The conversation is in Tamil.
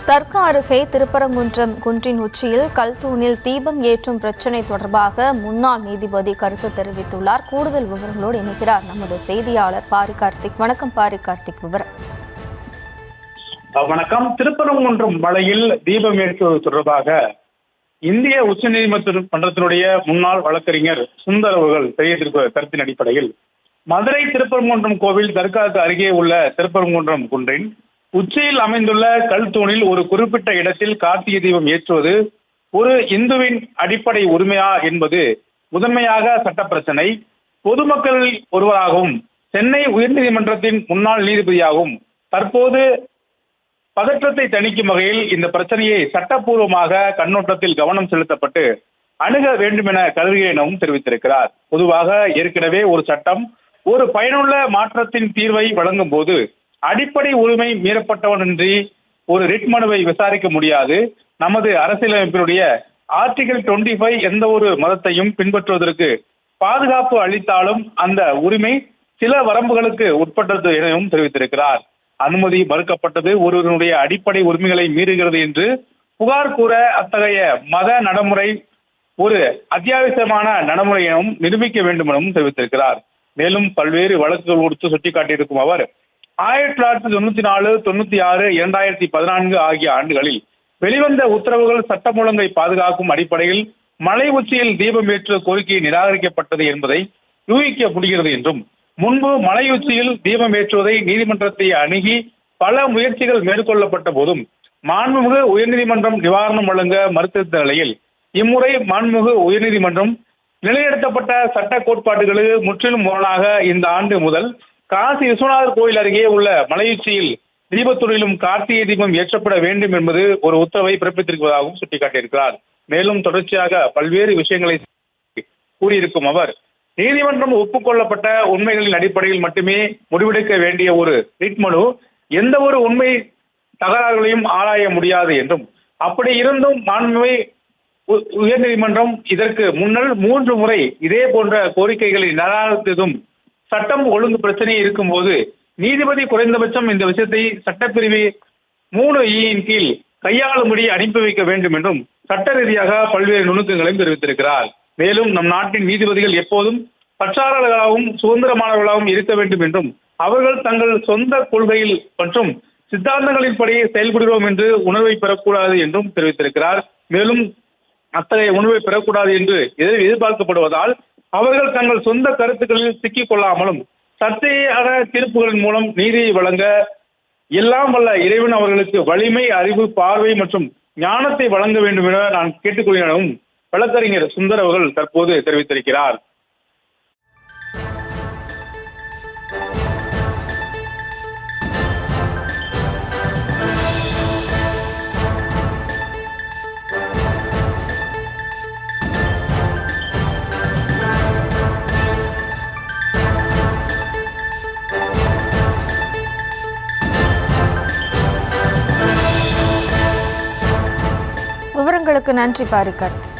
தர்கா அருகே திருப்பரங்குன்றம் குன்றின் உச்சியில் கல்தூணில் தீபம் ஏற்றும் பிரச்சினை தொடர்பாக முன்னாள் நீதிபதி கருத்து தெரிவித்துள்ளார். கூடுதல் விவரங்களோடு இணைக்கிறார் நமது செய்தியாளர் பாரி கார்த்திக். வணக்கம் பாரி கார்த்திக், விவரம். வணக்கம். திருப்பரங்குன்றம் மலையில் தீபம் ஏற்றுவது தொடர்பாக இந்திய உச்சநீதிமன்றத்தினுடைய முன்னாள் வழக்கறிஞர் சுந்தர் அவர்கள் தெரிவித்திருக்கிற கருத்தின் அடிப்படையில் மதுரை திருப்பரங்குன்றம் கோவில் தர்காவுக்கு அருகே உள்ள திருப்பரங்குன்றம் குன்றின் உச்சியில் அமைந்துள்ள கல் தூணில் ஒரு குறிப்பிட்ட இடத்தில் கார்த்திகை தீபம் ஏற்றுவது ஒரு இந்துவின் அடிப்படை உரிமையா என்பது முதன்மையாக சட்ட பிரச்சனை. பொதுமக்கள் ஒருவராகவும் சென்னை உயர்நீதிமன்றத்தின் முன்னாள் நீதிபதியாகவும் தற்போது பதற்றத்தை தணிக்கும் வகையில் இந்த பிரச்சனையை சட்டப்பூர்வமாக கண்ணோட்டத்தில் கவனம் செலுத்தப்பட்டு அணுக வேண்டும் என கருதுகிறேன் எனவும் தெரிவித்திருக்கிறார். பொதுவாக ஏற்கனவே ஒரு சட்டம் ஒரு பயனுள்ள மாற்றத்தின் தீர்வை வழங்கும் போது அடிப்படை உரிமை மீறப்பட்டவனின்றி ஒரு ரிட் மனுவை விசாரிக்க முடியாது. நமது அரசியலமைப்பினுடைய ஆர்டிகல் 25 எந்த ஒரு மதத்தையும் பின்பற்றுவதற்கு பாதுகாப்பு அளித்தாலும் அந்த உரிமை சில வரம்புகளுக்கு உட்பட்டது எனவும் தெரிவித்திருக்கிறார். அனுமதி மறுக்கப்பட்டது ஒருவருடைய அடிப்படை உரிமைகளை மீறுகிறது என்று புகார் கூற அத்தகைய மத நடைமுறை ஒரு அத்தியாவசியமான நடைமுறை எனவும் நிரூபிக்க வேண்டும் எனவும் தெரிவித்திருக்கிறார். மேலும் பல்வேறு வழக்குகள் கொடுத்து சுட்டிக்காட்டியிருக்கும் அவர் 1994, 96, 2014 ஆகிய ஆண்டுகளில் வெளிவந்த உத்தரவுகள் சட்டம் ஒழுங்கை பாதுகாக்கும் அடிப்படையில் மலை உச்சியில் தீபம் ஏற்ற கோரிக்கை நிராகரிக்கப்பட்டது என்பதை யூகிக்க முடிகிறது என்றும் முன்பு மலை உச்சியில் தீபம் ஏற்றுவதை நீதிமன்றத்தை அணுகி பல முயற்சிகள் மேற்கொள்ளப்பட்ட போதும் மாண்புமிகு உயர்நீதிமன்றம் நிவாரணம் வழங்க மறுத்திருந்த நிலையில் இம்முறை மாண்புமிகு உயர்நீதிமன்றம் நிலைநிறுத்தப்பட்ட சட்ட கோட்பாடுகளுக்கு முற்றிலும் முரணாக இந்த ஆண்டு முதல் காசி விஸ்வநாதர் கோயில் அருகே உள்ள மலையுச்சியில் தீபத்துறையிலும் கார்த்திகை தீபம் ஏற்றப்பட வேண்டும் என்பது ஒரு உத்தரவை பிறப்பித்திருப்பதாகவும் சுட்டிக்காட்டியிருக்கிறார். மேலும் தொடர்ச்சியாக பல்வேறு விஷயங்களை கூறியிருக்கும் அவர் நீதிமன்றம் ஒப்புக்கொள்ளப்பட்ட உண்மைகளின் அடிப்படையில் மட்டுமே முடிவெடுக்க வேண்டிய ஒரு ரிட் மனு எந்த ஒரு உண்மை தகராறுகளையும் ஆராய முடியாது என்றும் அப்படி இருந்தும் மாண்புமிகு உயர்நீதிமன்றம் இதற்கு முன்னர் 3 முறை இதே போன்ற கோரிக்கைகளை நிராகரித்ததும் சட்டம் ஒழுங்கு பிரச்சனை இருக்கும் போது நீதிபதி குறைந்தபட்சம் இந்த விஷயத்தை சட்டப்பிரிவு 3E கீழ் கையாளும்படி அனுப்பி வைக்க வேண்டும் என்றும் சட்ட ரீதியாக பல்வேறு நுணுக்கங்களையும் தெரிவித்திருக்கிறார். மேலும் நம் நாட்டின் நீதிபதிகள் எப்போதும் பற்றாளர்களாகவும் சுதந்திரமானவர்களாகவும் இருக்க வேண்டும் என்றும் அவர்கள் தங்கள் சொந்த கொள்கையில் மற்றும் சித்தாந்தங்களின்படி செயல்படுகிறோம் என்று உணர்வை பெறக்கூடாது என்றும் தெரிவித்திருக்கிறார். மேலும் அத்தகைய உணர்வை பெறக்கூடாது என்று எதிர்பார்க்கப்படுவதால் அவர்கள் தங்கள் சொந்த கருத்துக்களில் சிக்கிக் கொள்ளாமலும் சர்ச்சையான தீர்ப்புகளின் மூலம் நீதியை வழங்க எல்லாம் வல்ல இறைவன் அவர்களுக்கு வலிமை, அறிவு, பார்வை மற்றும் ஞானத்தை வழங்க வேண்டும் என நான் கேட்டுக்கொள்கிறேன் வழக்கறிஞர் சுந்தர் அவர்கள் தற்போது தெரிவித்திருக்கிறார். விவரங்களுக்கு நன்றி பாரி கார்த்திக்.